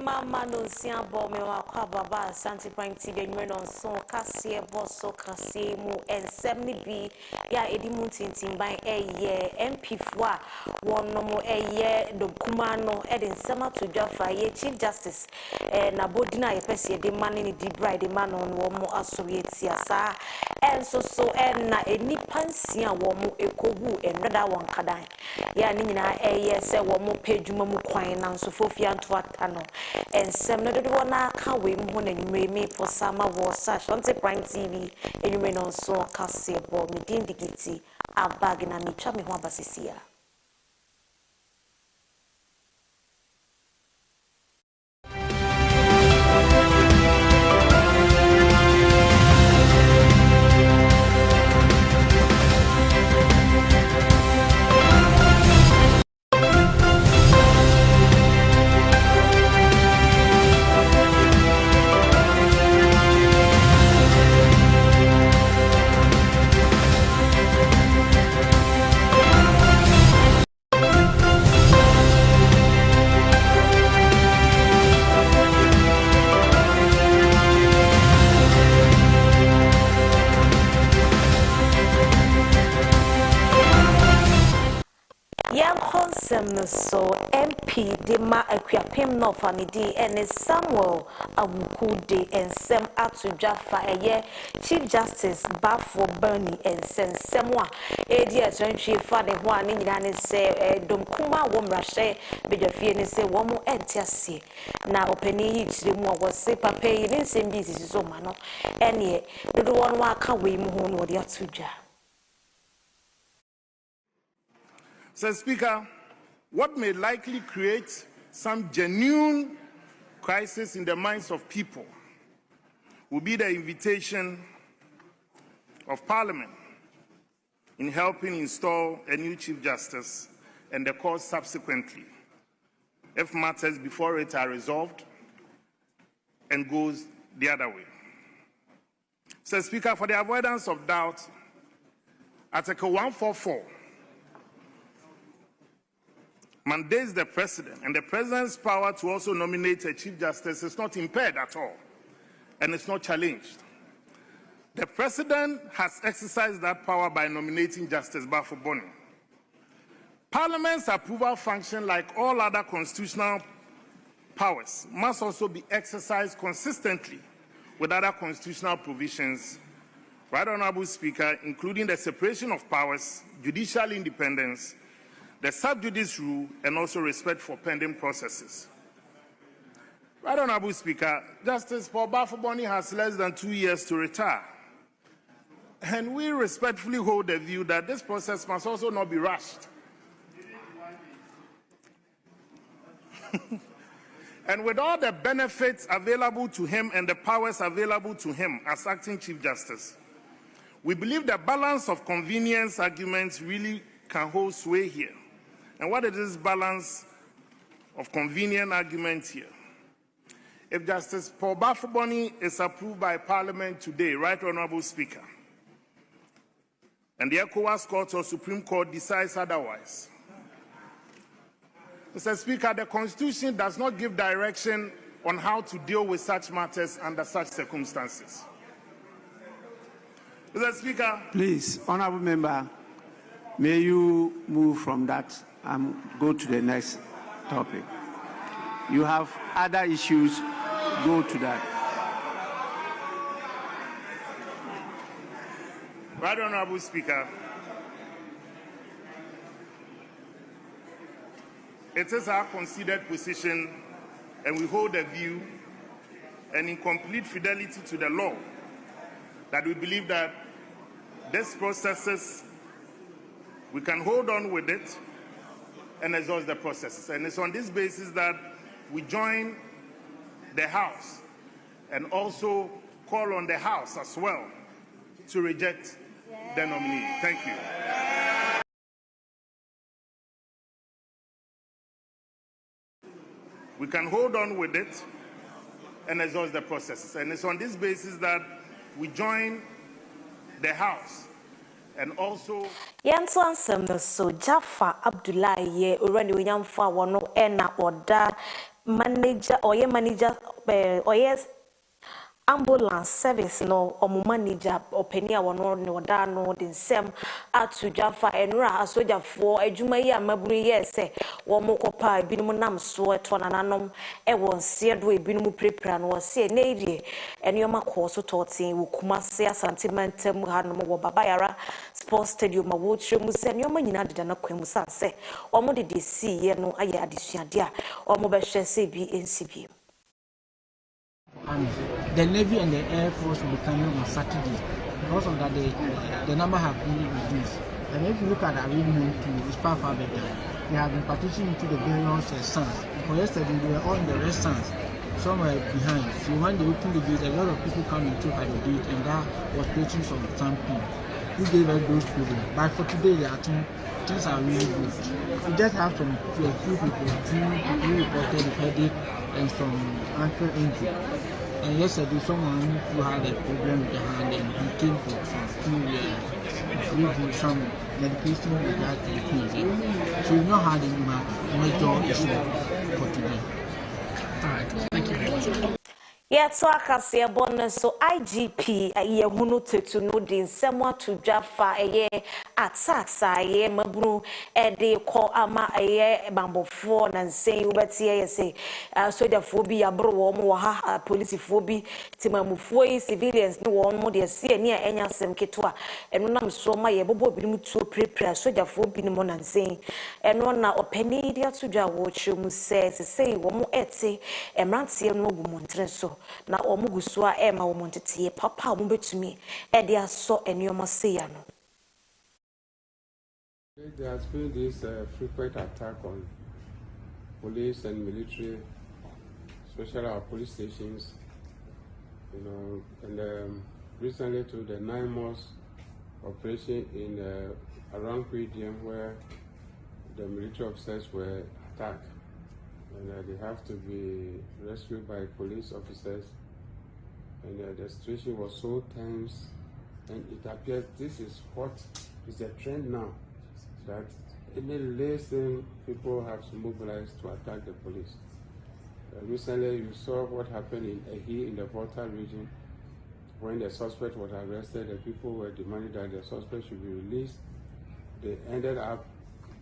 mama no sia bo me wa kwa baba Ashanti Prime TV nwere no so kase boso kase mu ensem ni bi ya edimu tintimban eye MP4 a wonno mo eye dokuma no e de nsem atodwafa ye Chief Justice na bodina ye pese de mane ni di bride man no wo mo asori etia sa enso so na enipa nsia wo mo ekowu enreda won kadan ya ni nyina eye se wo mo pedwuma mu kwan na nso fofia nto atano ensem no dodo na ka we mu na nwumre me for sama wo sa Ashanti Prime TV enwumre no so kase bo me din digiti abag na me twa me ho abasisia. Yan konsem no so MP de ma akuapem no fanidi ene Samuel Awuku de ensem atudwafa eye Chief Justice Bafo Bernie ensemwa edi atwantwe fa de ho ani nyina ne se domkuma wo mrahye bedwafie ne se wo mo entiase na opani yi kire mu wo se papa yi ne nsem bi sisi so ma no ene dodo won wa aka we mu ho no de atudwa. So, Speaker, what may likely create some genuine crisis in the minds of people will be the invitation of Parliament in helping install a new Chief Justice and the court subsequently, if matters before it are resolved and goes the other way. So, Speaker, for the avoidance of doubt, Article 144 mandates the President, and the President's power to also nominate a Chief Justice is not impaired at all, and it's not challenged. The President has exercised that power by nominating Justice Bafo Bernie. Parliament's approval function, like all other constitutional powers, must also be exercised consistently with other constitutional provisions, Right Honourable Speaker, including the separation of powers, judicial independence, the sub judice rule, and also respect for pending processes. Right Honourable Speaker, Justice Paul Bafo Bernie has less than 2 years to retire. And we respectfully hold the view that this process must also not be rushed. And with all the benefits available to him and the powers available to him as acting Chief Justice, we believe the balance of convenience arguments really can hold sway here. And what is this balance of convenient arguments here? If Justice Paul Bafo Bernie is approved by Parliament today, Right Honourable Speaker, and the ECOWAS Court or Supreme Court decides otherwise, Mr. Speaker, the Constitution does not give direction on how to deal with such matters under such circumstances. Mr. Speaker. Please, Honourable Member, may you move from that and go to the next topic. You have other issues, go to that. Right Honourable Speaker, it is our considered position, and we hold a view, and in complete fidelity to the law, that we believe that these processes, we can hold on with it and exhaust the processes. And it's on this basis that we join the House and also call on the House as well to reject the nominee. Thank you. We can hold on with it and exhaust the processes. And it's on this basis that we join the House and also Yanso ansem no so Jaffa Abdullahi ye already we yam fa wono ena oda manager or manager or ambulance service no omo manager openi a wono ne oda no de nsem atu dwafa enura asojafo adwuma yi amaburu yese wo mokopa ebinum nam so eto nananom e won se do ebinum prepra no se na ire enioma ko so totin wo kumase asantimentem hanom wo babayara sports stadium a wo tremu se enioma nyina de na kwemu sanse omo de si ye no aye adesuade a omo be hwe se bi NCB. And the Navy and the Air Force will be coming on Saturday. Because of that, the number have been reduced. And if you look at the arrangement to it's far better. They have been partitioned into the various sons. For yesterday, they were all in the red sons. Some were behind. So when they opened the gate, a lot of people come into at the gate, and that was creating some stampede. Who gave us those problems? But for today, things are really good. We just have some few people who reported the headache and some ankle injury. And yesterday, someone who had a problem with the hand and he came for some medication with that so we not had any major issue for today. All right, thank you very much. Yeah, so akase bonus so IGP ye hunu tetu no de nsem atu dwafa ye attacks aye mabru e de ko ama ye bambofo na nsen ubetie ye say soldier bi abro wo mo ha police bi timamufo yi civilians ni wo mo de se ni enya sem keto eno nam so ma ye bobo bi mu tuo prepare soldier bi ni mo na nsen eno na opani dia atu dwa wo chemu se wo mo ete emrantie no gu mo ntre so na omugusu a ema wo montete papa wo betumi e de aso enioma se ya no. There has been this frequent attack on police and military, especially our police stations, and recently to the 9 months operation in around Quidem where the military officers were attacked. And they have to be rescued by police officers. And the situation was so tense, and it appears this is what is the trend now, that any listen people have to mobilize to attack the police. Recently, you saw what happened in Ehi in the Volta region. When the suspect was arrested, the people were demanding that the suspect should be released. They ended up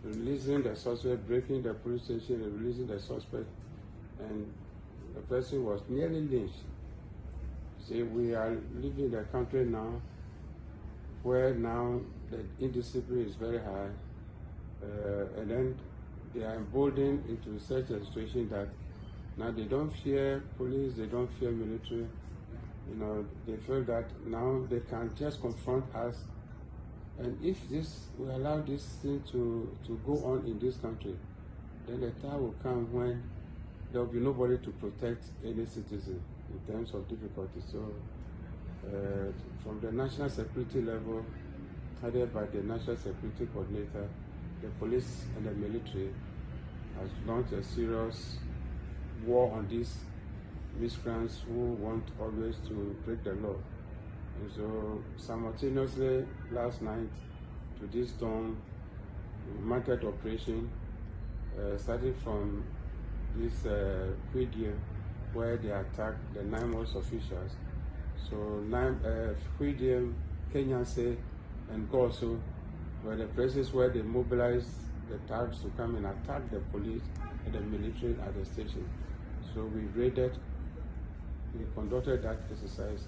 releasing the suspect, breaking the police station and releasing the suspect, and the person was nearly lynched. See, we are living in a country now where now the indiscipline is very high, and then they are emboldened into such a situation that now they don't fear police, they don't fear military. They feel that now they can just confront us. And if we allow this thing to go on in this country, then the time will come when there will be nobody to protect any citizen in terms of difficulty. So from the national security level, headed by the National Security Coordinator, the police and the military has launched a serious war on these miscreants who want always to break the law. And so simultaneously last night to this dawn, mounted operation started from this Quidem where they attacked the 9 months officials. So Quidem, Kenyanse, and Goso were the places where they mobilized the thugs to come and attack the police and the military at the station. So we conducted that exercise.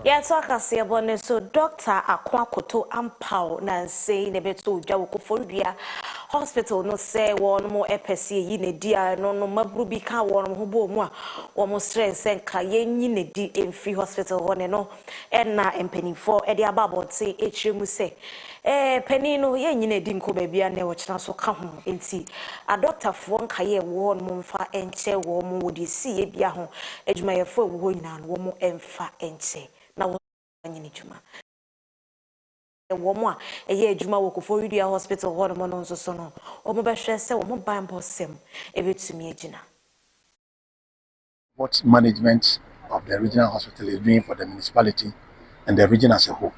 Yeah, talk as a bonus. So, Doctor Akwakoto Ampao Nancy Nebeto Jawukoforia Hospital no say one more EPC yin dia no mabrubi ka one hubo mo almost stress and kayen yin di in free hospital one no and na empenifo e dia babot say hremu say penny no yen yin di nko babia na wo kina so ka ho enti a doctor fo nkaye wo no mfa enche wo mo wo di si e bia ho adwumayefo wo nyina no wo mo emfa enche na wo nyini dwuma womo a eye adwuma wo Koforidua hospital ho no no nso so no omo be hwe se wo mo ban bosem ebetumi agina. What management of the regional hospital is doing for the municipality and the region as a whole,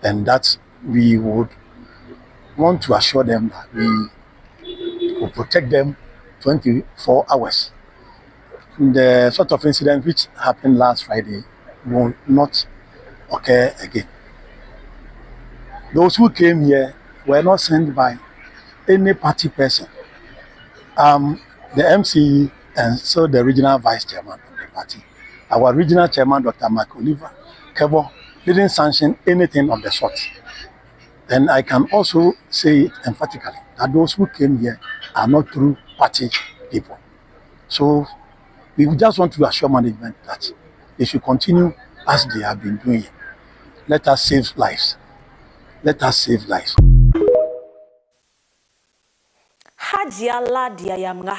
and that we would want to assure them that we will protect them 24 hours. The sort of incident which happened last Friday will not occur again. Those who came here were not sent by any party person. The MC and so the regional vice chairman of the party. Our regional chairman, Dr. Mark Oliver Kebo, didn't sanction anything of the sort. And I can also say it emphatically that those who came here are not true party people. So we just want to assure management that they should continue as they have been doing. Let us save lives. Let us save lives. Haji Aladia Yamga,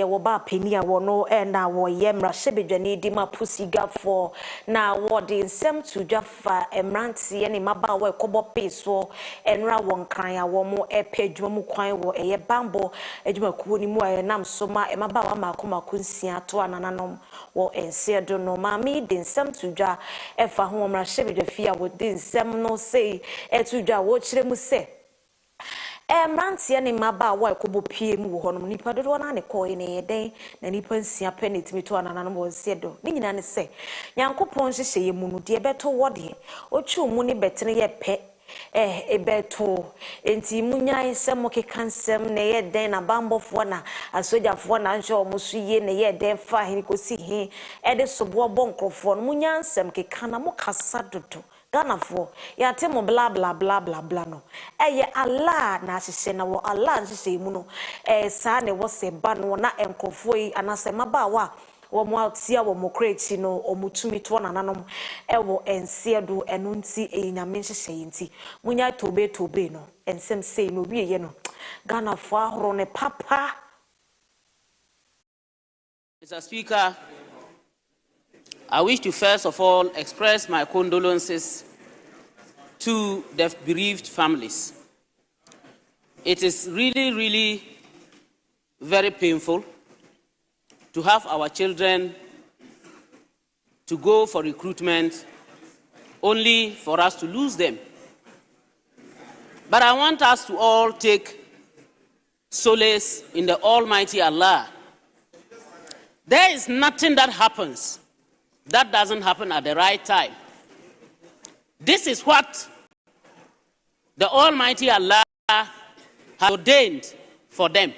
woba penia wono, na wo yemra shebedwani di ma pusiga for na wodi nsem to jafa emranti ene maba we kobo peso enra won kran ya wo mo epedwuma mu kwan wo eye bambo edwuma kuo ni mu nam so ma emaba wa makomako nsia to anananom wo ense do no ma mi di nsem to dwa efa ho mra shebedwafia wo di nsem no sei etu dwa wo kire mu se Emranti ene maba wa ekobo pie mu wo honom nipa dodo na ne ko ene yeden na nipa nsia penit mi to anananom wo nsie do ni nyina ne se Nyankopon hyehyɛ ye mu no de beto wode ochu mu ne betene ye pe ebeto enti munya nsem keka nsem na ye den na bambofo na asojafo na nhwe omusu ye na ye den fa hin kosi hin ede sobo bonkrofo no munya nsem keka na mukasa dodo Ganafo, ya temo bla bla bla bla bla no. Eye Allah na asise na wo Allah asise mu no. Sa ne wo se ba no na enkrofo yi anase maba wa wo mo atia wo mo kreti no omutumi to na nanom wo ense do eno nti enyame nhyehyɛ nti. Munya tobe no. Ensem sei no wie ye no. Ganafo ahoro ne papa. Mr. Speaker, I wish to first of all express my condolences to the bereaved families. It is really very painful to have our children to go for recruitment only for us to lose them. But I want us to all take solace in the Almighty Allah. There is nothing that happens that doesn't happen at the right time. This is what the Almighty Allah has ordained for them.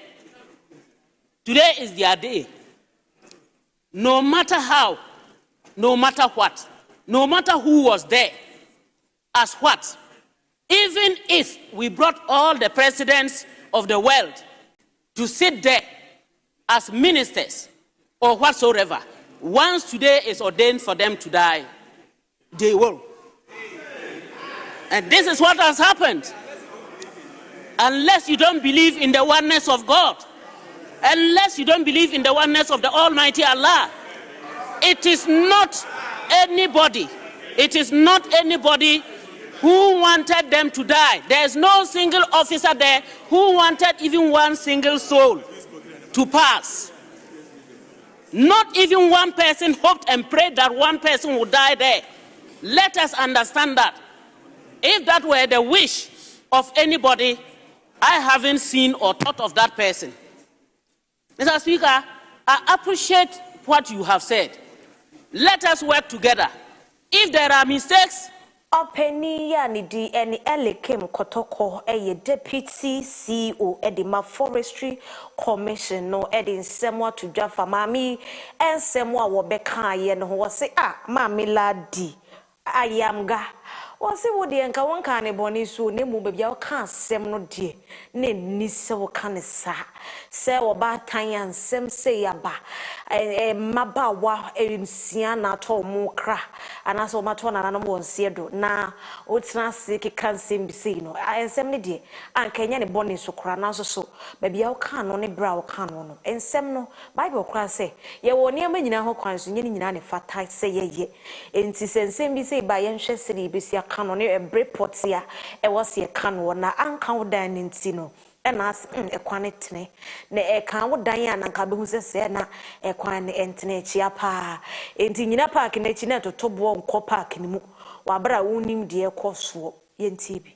Today is their day. No matter how, no matter what, no matter who was there, as what, even if we brought all the presidents of the world to sit there as ministers or whatsoever, once today is ordained for them to die, they will. And this is what has happened. Unless you don't believe in the oneness of God, unless you don't believe in the oneness of the Almighty Allah, it is not anybody who wanted them to die. There is no single officer there who wanted even one single soul to pass. Not even one person hoped and prayed that one person would die there. Let us understand that. If that were the wish of anybody, I haven't seen or thought of that person. Mr. Speaker, I appreciate what you have said. Let us work together. If there are mistakes, Openi ya ni di eni elekem kotoko eye deputy CEO edima forestry commission no edi nsemwa tudwa fa mami ensemwa wo beka ye no wo se mami ladi ayamga wo se wo de nka wonka ne boni so ne mu bebia wo ka asem no de ne ni se wo ka ne sa se wo ba tan ya nsem se ya ba maba wa ensia na to mu kra ana so ma to na no mo nsie do na o tena se ke kan sem bi sei no ensem ne de ankanya ne boni so kra na so bebia wo ka no ne bra wo ka no ensem no bible kra se ye wo ne amanyina ho kwan so nyini nyina ne fata se ye enti sensem bi sei ba ye nhwe se ne bi sia ka no ne report ya e wo se ka no na anka wo dan ne nti no enas ekwane tene na eka wo dan ya na nka behu se na ekwane entene chia pa enti nyina park na chi na totobo nko park ni mu wabra wonim de ekoso yenti bi.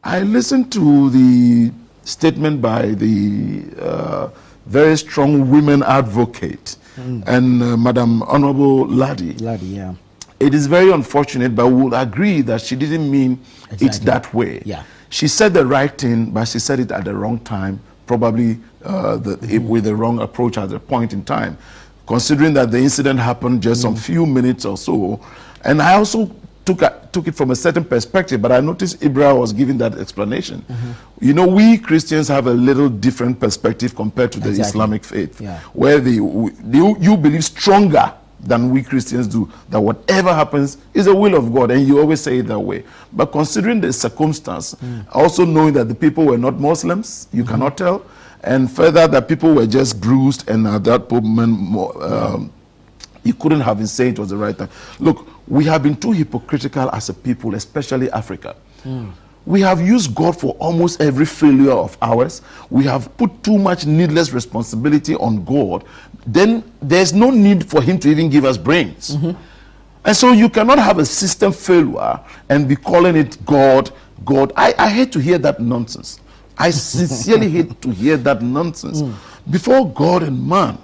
I listened to the statement by the very strong women advocate and Madam Honorable Laddie. Yeah. It is very unfortunate, but we will agree that she didn't mean it that way. Yeah. She said the right thing, but she said it at the wrong time, probably with the wrong approach at the point in time, considering that the incident happened just some few minutes or so. And I also took it from a certain perspective, but I noticed Ibra was giving that explanation. You know, we Christians have a little different perspective compared to the Islamic faith, where you believe stronger than we Christians do, that whatever happens is the will of God, and you always say it that way. But considering the circumstance, also knowing that the people were not Muslims, you cannot tell, and further that people were just bruised, and at that moment, you couldn't have been saying it was the right time. Look, we have been too hypocritical as a people, especially Africa. We have used God for almost every failure of ours. We have put too much needless responsibility on God. Then there's no need for him to even give us brains. And so you cannot have a system failure and be calling it God. I hate to hear that nonsense. I sincerely hate to hear that nonsense. Before God and man,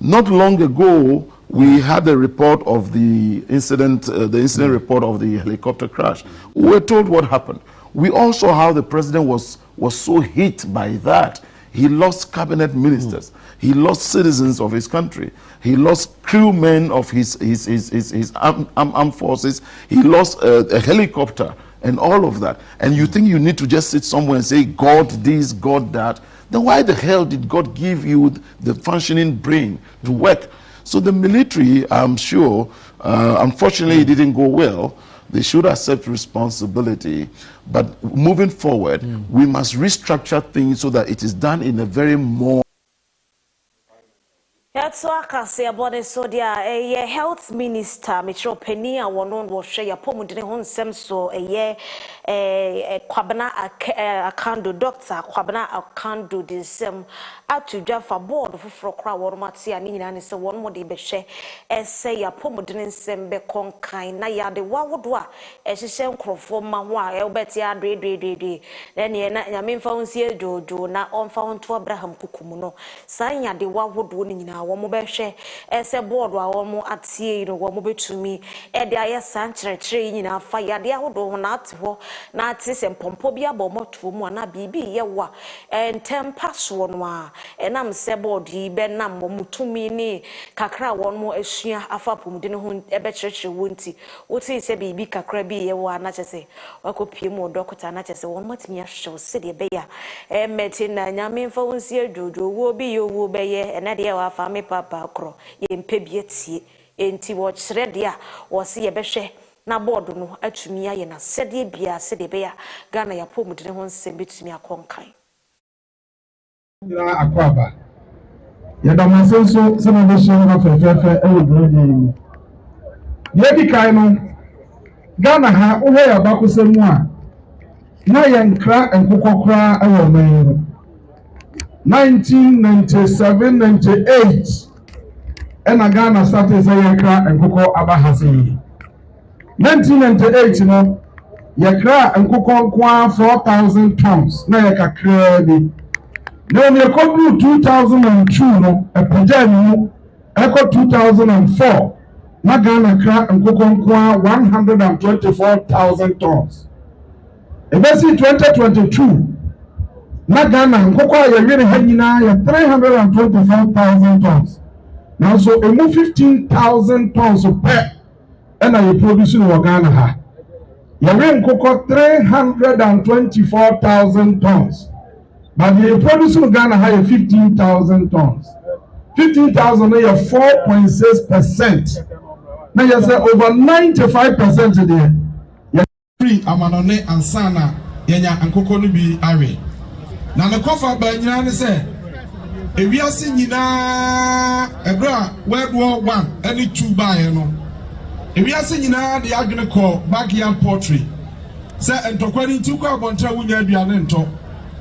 not long ago, we had a report of the incident report of the helicopter crash. We were told what happened. We also saw how the president was so hit by that. He lost cabinet ministers. He lost citizens of his country. He lost crewmen of his armed forces. He lost a helicopter and all of that. And you think you need to just sit somewhere and say, God this, God that. Then why the hell did God give you the functioning brain to work? So the military, I'm sure, unfortunately it didn't go well. They should accept responsibility. But moving forward, we must restructure things so that it is done in a very more That's why I say about it. So there, health minister, Mitchell Penny, and one on was share pomudine hon sem so kwabana akando doctor kwabana akando this sem atu jafa board for kra wormati ani nyina ne se won mo de be hwe say ya pomudine sem be konkan na ya de wawodo a ehye nkrofo ma ho a ebeti adredredred then ye na nyame mfa honsie jojo na onfa honto Abraham kukumu no sanya de wawodo ni nyina wo mo be hwe ese board wa wo mo atie no wo mo betumi e de aye sankyerekere nyina fa ya de ahodo na ate ho na ate se mpompo bia bo moto mu na bibi ye wa entem paso no a enam se board yi be nam mo mutumi ni kakra won mo asua afa pomudine ho e be kyerekere wonti woti se bibi kakra bi ye wa na kyese wakopie mu dokota na kyese won matimi ahwe se de be ya meti na nyame mfa wonsi adwodo wo bi yo wo be ye ena de wa fa me papa kro ye mpebie tie enti wo kyere de a wo se ye be hwe na board no atumi aye na sede bia sede be ya Ghana ya pomudine ho nsem betumi akonkan ya akwaba ya da masenso se na be hye na fefefe e wo brodi ye di kai no Ghana ha wo ya bakosemu a na ye nkra enkokokra e wo man 1997-98 ena Ghana started say yakra enkoko abahase 1998 no yakra enkoko kwa 4,000 pounds na yakakra bi na me kodu 2002 no epaja ni eko 2004 na Ghana kra enkoko kwa 124,000 tons ebesi 2022 na Ghana nkoko ya yere ha nyina ya 324,000 tons now so emu 15,000 tons per and you produce in Ghana ha ya yere nkoko 324,000 tons but you produce in Ghana ha 15,000 tons 15,000 ya 4.6% now you say over 95% there ya free amanone ansana yenya nkoko no bi awe na me kofa ba nyina ne se ewiase nyina ebra World War 1 any 2 bae no ewiase nyina de adwene ko backyard poultry se entokwani ntikwa abontra wunya aduane nto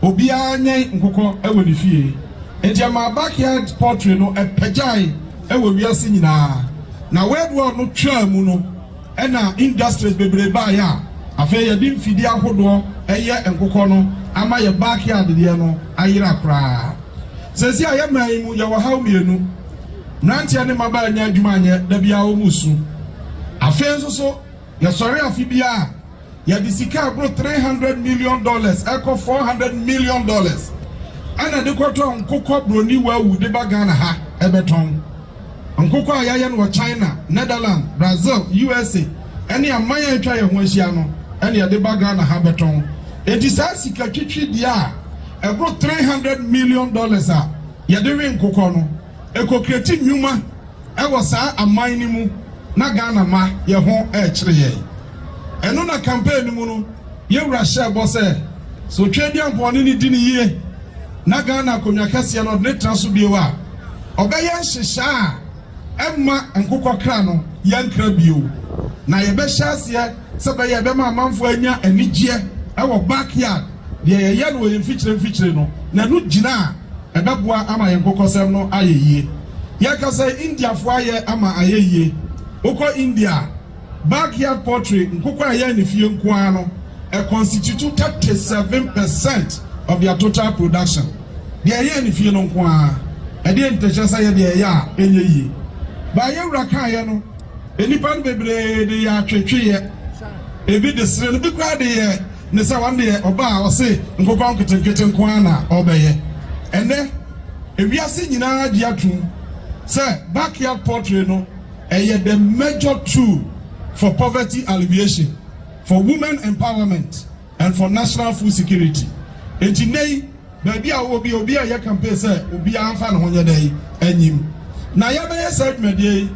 obi anyen nkoko ewo ne fie ejema backyard poultry no epejai ewo wiase nyina na World War no twa mu no ena industries bebre bae a afa ye dim fidi ahodo eye nkoko no ama ye backyard de no ayira kra sesi aye man mu ye wo haw mienu nantia ne maba anya adwuma anye da bia wo musu afenso so ye sori afibia ye disika bro $300 million echo $400 million ana de kwoto nkokọ broni wawu de bagana ha ebeton nkokọ ayaye no China Netherlands Brazil USA ene amanya atwa ye ho ahia no ene de bagana ha beton enti sa sika twitwi dia ebro $300 million a ye de we nkokọ no ekokrati nyuma ewo sa aman ni mu na Ghana ma ye ho kire ye eno na campaign mu no ye wura share boss so twedi ampone ni di ni ye na Ghana konwa kase no ne transo biewa obeye hyehya emma nkokọ kra no yankra bio na ye be hyase se be ye be ma amanfo anya anigye ewo backyard de ye no ye mfikyire no na no gina ebeboa ama ye nkokọ sem no ayeye ye ka say India fo aye ama ayeye oko India backyard poultry nkokọ aye ne fie nkoa no constitute 37% of their total production. The aye ni fie no nkoa e de ntechesa ye de ya enye yi ba ye wraka ye no enipa no bebre de ya twetwe ye ebi de sire no bi kwa de ye ne sa wan de oba o se nkokọ nketenkete nkoa na obeye ene ewiase nyina di atum say backyard poultry no the major tool for poverty alleviation, for women empowerment, and for national food security. And today, baby, I will be a year campaign, sir, will be a fan on your day, and him. Now, you may say, Media,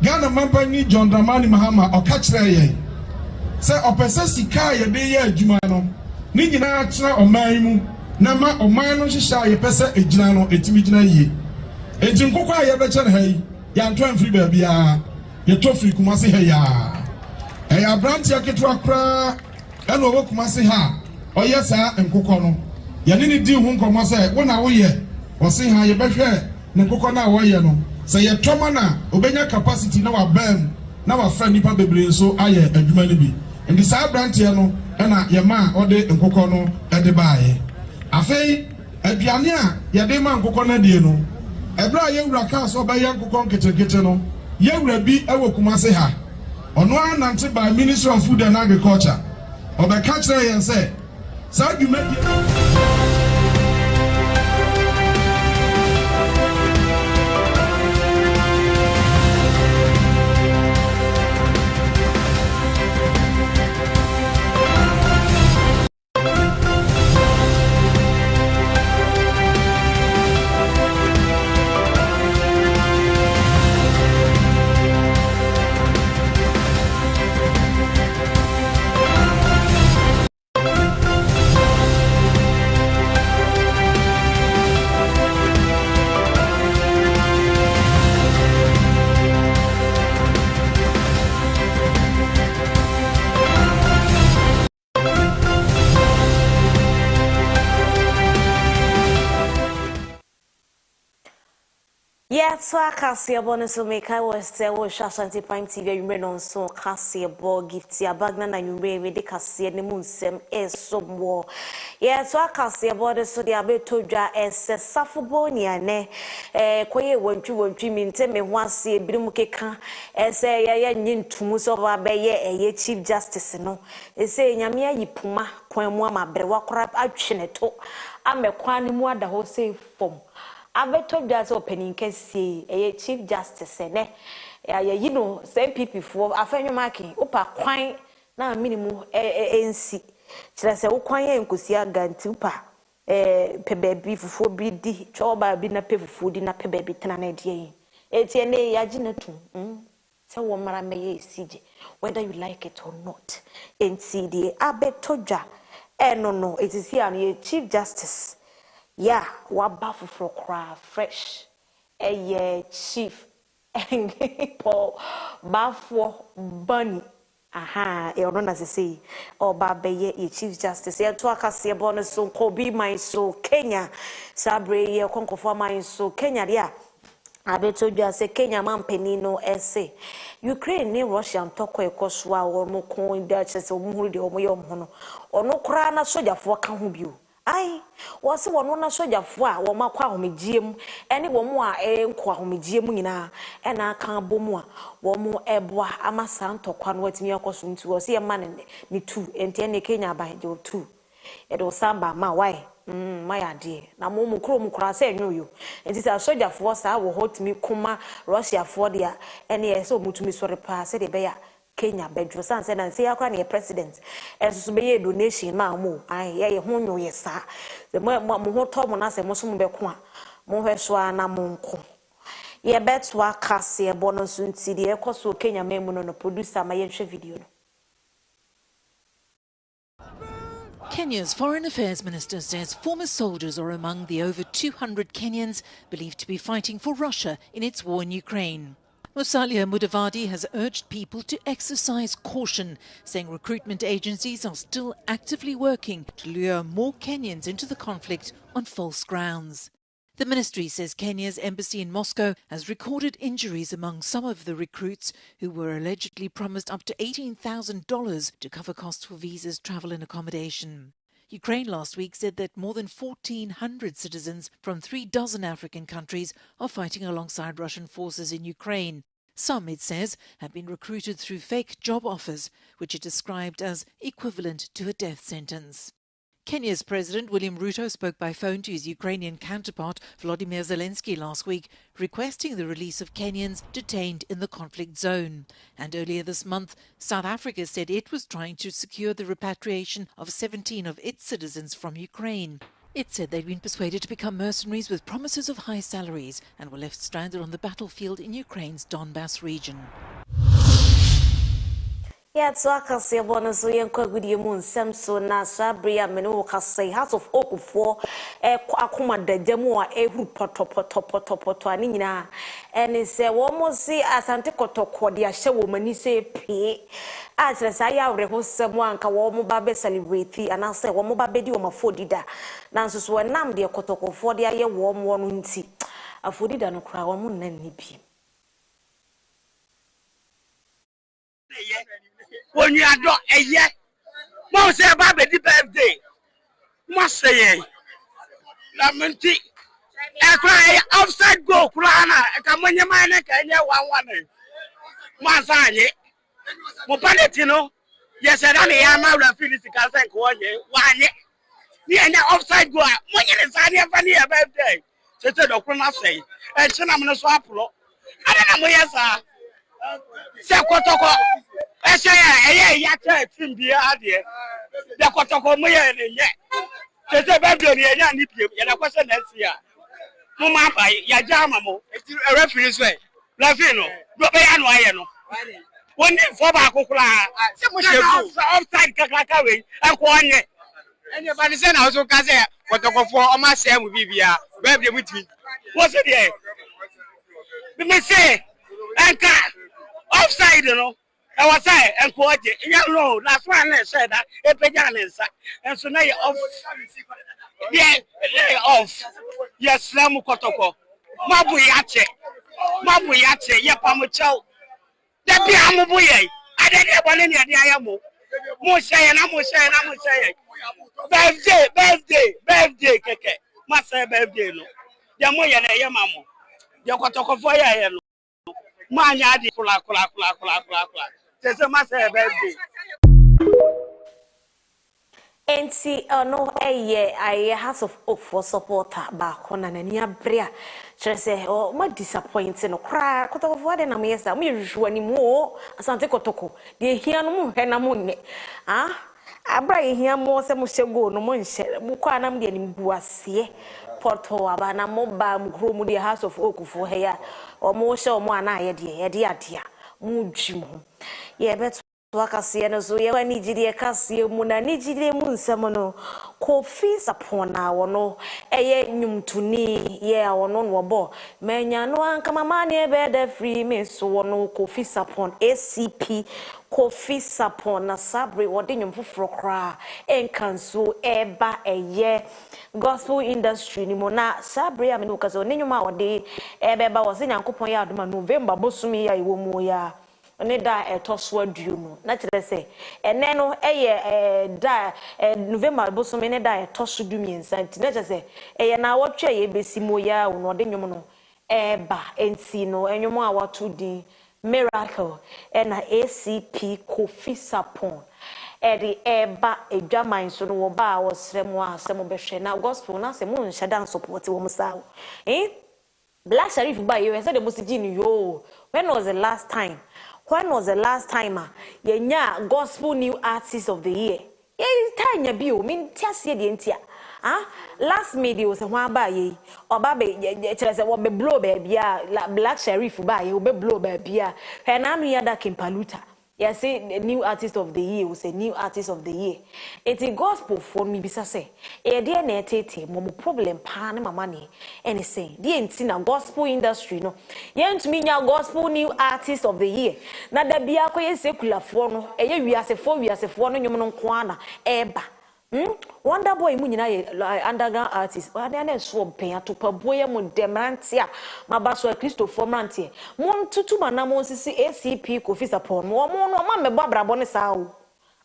Ghana Mampani, John Dramani Mahama, or catch there. Sir, or possess the car, a day, Jumano, Nigina, or Maimu, Nama, or Mano, Shisha, a pesa, a Jano, a Timidina ye. A Jinkoka, a better hay. Yan 23 baby ya tofi kumasi he ya ya branch ya ketwa kra eno wo kumasi ha oye sa nkokọ no ya ni di hu nkomo se wona wo ye wo se ha ye behwe ne nkokọ na wo ye no se ye toma na obenya capacity na wa bam na wa fra nipa bebre so aye adwuma ni bi ndi sa branch ya no na ye ma ode nkokọ no ede baaye afei aduane a ye de ma nkokọ na die no ebra ye wura ka so ba ye nkokọ nketekete no ye wura bi ewo kumase ha ono anante by Ministry of Food and Agriculture obeka kire yen say sa dwuma so akasi abone so meka was wo Ashanti Prime TV yumre no so kasi abo gift ya bagna na yumre we de kasi ne mu nsem esomwo so akasi abone so de abetodwa safo ne koye wontwi minte me ho ase ebirim keka ye nyintumu so ba be ye Chief Justice no nyame ayipuma kwan mu amabere wakora atweneto amekwan mu ada ho say fom abeto just opening kesi Chief Justice ne you know same people for afenyo marking upa kwan na minimum ensi kire se wo kwan ye nkosi aganti upa pe baby fufu bi di choba bi na pe fufu di na pe baby tena na die etie ne yaji na tu se wo mara meye sije whether you like it or not ensi di abeto ja no it is here na Chief Justice wabafu for cry fresh Chief Paul Bafo Bunny ono na say oba beye Chief Justice to akase bono so kobi my so Kenya sabre ye konkofo my so Kenya dia abeto dwa se Kenya mampeni no ese Ukraine ni Russia ntoko ekoswa wo mo kon da chese wo huru de wo mo no ono kra na sojafo ka ho bio ai wose wono na sojafo a wo makwa homegiem ene wo mo a enko homegiem nyina ena aka bomu a wo mo eboa amasa ntokwa no watimi akoso nti wo se ye ma ne tu enti ene Kenya ba je tu e do samba ma why my idea na mo mu kro mu kra se enyoyo enti se sojafo sa wo hotimi kuma Russia for dia ene ye se omutumi sore pa se de be ya Kenya bedro sanse na nse akwa na president enso be ye donation ma mo ai ye ho nyo ye sa se mo ho to mo na se mo so mo be ko a mo hweso ana mo nko ye beto akase e bono so nti de ekoso Kenya memu no producer ma ye hwe video no. Kenya's Foreign Affairs Minister says former soldiers are among the over 200 Kenyans believed to be fighting for Russia in its war in Ukraine. Musalia Mudavadi has urged people to exercise caution, saying recruitment agencies are still actively working to lure more Kenyans into the conflict on false grounds. The ministry says Kenya's embassy in Moscow has recorded injuries among some of the recruits who were allegedly promised up to $18,000 to cover costs for visas, travel and accommodation. Ukraine last week said that more than 1,400 citizens from 36 African countries are fighting alongside Russian forces in Ukraine. Some, it says, have been recruited through fake job offers, which it described as equivalent to a death sentence. Kenya's President William Ruto spoke by phone to his Ukrainian counterpart Volodymyr Zelensky last week, requesting the release of Kenyans detained in the conflict zone. And earlier this month, South Africa said it was trying to secure the repatriation of 17 of its citizens from Ukraine. It said they'd been persuaded to become mercenaries with promises of high salaries and were left stranded on the battlefield in Ukraine's Donbas region. Yeah, so I can say one so young good moon Samson na Sabria Menu Casay House of Oak for Akuma de Jamua Ehu Poto Anina and it's almost see Asante Kotoko dia show woman say pay as I have someone can warm babe celebrate and I say one more baby on my 40 da Nancy so nam dear Kotoko for the year warm one tea a 40 da no cry one nippy. When you are not a year, most say about the birthday. Must say, Lamenti, I cry outside go, Kulana, and come on your mind, and you one. Mansani, Mopanetino, yes, and I am out of physical thank 1 year, 1 year. The outside go, when you sign your funny birthday, said the Kuna say, and Chinamana Swaplo. I don't know where, sir. Say, Kotoko. I say, yeah, team be out here. The Kotoko Moya and yet. They say, baby, and you, and a question that's here. Mama, Yajamamo, a reference way. Lavino, Robayano. One name for Bakula, outside Kakakawi, and 1 year. Anybody said I was okay, Kotoko for all my son with Vivia, baby with me. What's it here? We may say, and offside, you know. I was saying, and quote it. You know, last one I said that a pagan and so now you're off. Yeah, off. Yes, Lamu Kotoko. Mabu Yache, Yapamucho. That be Amubuye. I didn't have one in the Ayamu. Musay and Amusay. Birthday, Keke. Must say birthday. Yamoya Yamamu. Yakotoko for ya. Manya di kula. There's a massive birthday. Enti no I House of Oak for supporter back on an ania brea. She say, oh, my disappointing no cry. Kotoko for the Namiesa, me usually more. Asante Kotoko. The here no henamune. Ah, Abra here more some go no monche. Mukwanam de Nimbuasie. Porto Abana Moba Mukromu the House of Oak for here. Or more show more an idea. Mujimo. Yeah, but wakasi no so ye wani jide kasi mu na ni jide mu nsem no Kofi Sapona wono eye nyumtuni ye wono no bo menya no anka mama ne be da free me so wono Kofi Sapon ACP Kofi Sapon na sabre wode nyumfoforo kra enkanso eba eye gospel industry ni mo na sabre ya me no kaso ne nyuma wode ebe ba wo se nyankopon ya adoma November bosumi ya iwo mu ya ne da etoso aduo no na kire se ene no da November bosom ne da etoso dumiensa nti na kire se na wotwe ye besimo ya wo no de nwom no ba enti no enwom a wato di miracle na ACP Kofi Sapon the eba edwaman so no ba wo srem a asem behwe na gospel na se mo nhye dan support wo musa Black Sharif ba you said the musijini yo when was the last time yenya gospel new artist of the year tanya bi o min tiase de ntia last media was one ba ye oba be kire se wo be blow ba bia Black Sharif ba ye wo be blow ba bia he na anu ya da Kimpaluta. Yes, the new artist of the year was a new artist of the year. It's a gospel for me, bisa say. Dear netete, momo problem pan my money. And say, dear in gospel industry no. Yen to me gospel new artist of the year. Na da biya ko ye secular for no. We as a for no nyumo kwana eba. Wonder boy mu nyina ye underground artist wa na so pen atopa boye mu demantia mabaso Christopher Mantie mon tutu manamo sisi ACP Kofi Sapon mo no ma me bobrabo ne sawo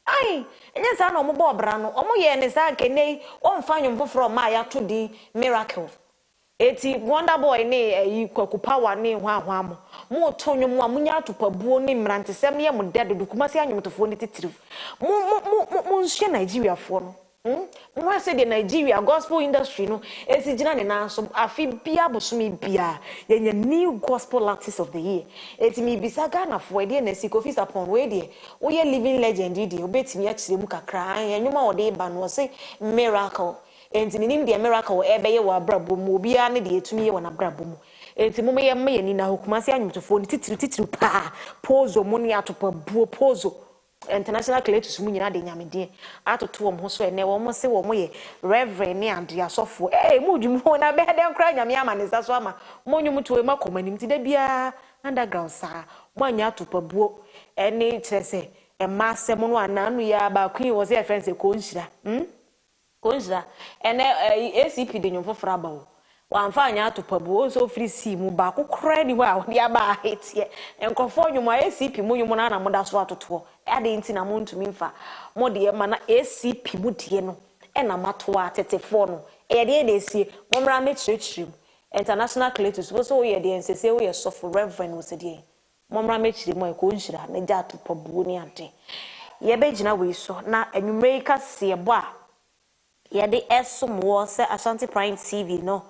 ai enye sa na mo bobra no omo ye ne sa kenei o mfa nwom foforo ma ya to di miracle eti wonder boy ne kwaku power ne hwa mo to nwom a munya atopa buo ne mrantesem ne mo dedo dukumasi anwomtofo ne titiriw mo nhye Nigeria fo no Mwa say the Nigeria gospel industry no esi jina ne nanso afi bia bosumi bia yenye new gospel artist of the year eti mi bisa Ghana fo de na Kofi Sapon we de wo ye living legend de obetimi a kire mu kakra enwuma wo de ba no say miracle enti nim de miracle ebe ye wo abrabo mu bia ne de etumi ye wo na abrabo mu enti mo ye ni na hokumase anwumtofo ni titiru pa pozo mo ni atopa buo pozo international collectors mu nyina de nyamede atoto wo ho so ene wo mo se wo mo ye reverend ne Andrea Sofo mu dwumo na be de nkra nyame amanesa so ama mo nwum to e makomanim ti da bia underground sa mo anya atopa buo ene kire se e ma se mo no ananu ya ba queen wo se friends e konhira ene ACP de nwum fofora ba wo wamfa anya atopabu so free si mu ba kokora ni wa oni aba hetie enkofo nwuma ACP mu nwuma na mo da so atoto ade nti na mo ntumi mfa mo de ma na ACP mu die no na mato a tetefo no de na esie mo mra me chirechirem international collectors so ye de nsese wo ye sofo reverend wo se de mo mra me chirem e ko nhira na ja atopabu ni ade ye be gina we so na anwumre ka se bo a ye de esomo se Ashanti Prime TV no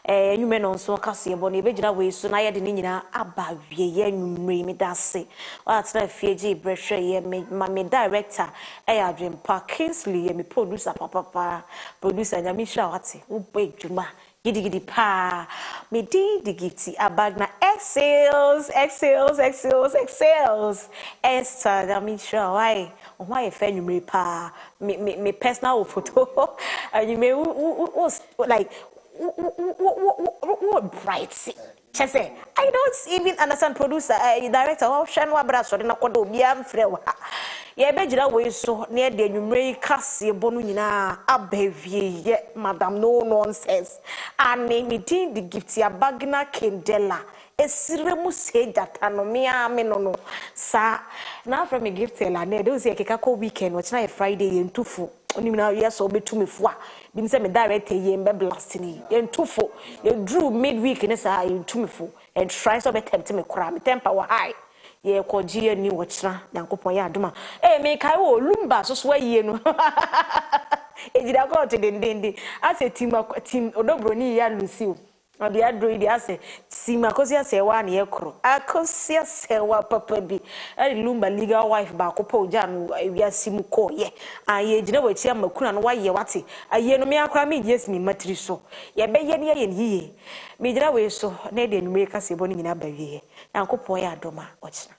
enyume no nso kase ebo ne bejira we so na ye de nyina aba wie ye nwumre mi dase wa tra fieji brehwe ye me director adwem pa Kingsley ye me producer papa producer nyamisha wate wo bedwuma gidi pa me di gifti abagna excels Esther nyamisha why why fe nwumre pa me personal photo and you may like what bright chese I don't even understand producer director how shan wa bra so na kodo bia mfre wa ye bejira we so na de nwumre kase bonu nyina abavie ye madam no nonsense and me din the gift ya bagna kendela esiremu sejata no me no sa na from me gift la na de say keka ko weekend wo na Friday ye ntufu oni na yes obetumi fo a bi nse me direct ye mbe blast ni ye ntufo ye drew midweek ne sa ye ntumi fo and try so be tempt me kura me temper wa high ye koji ani wo kira yankopon ya adoma me kai wo lumba so aye no ejira ko te dendende ase team odobro ni ya lucy Adi adro idi ase sima kosi ase wa na yekro akosi ase wa papa bi ali lumba legal wife ba ko pa oja no awia simu ko ye aye gina wa chia makuna no wa ye wate aye no me akra me yes mi matri so ye be ye ne ye yiye me gina we so na de numere kase bo ni nyina ba wie yankopon ya adoma ochina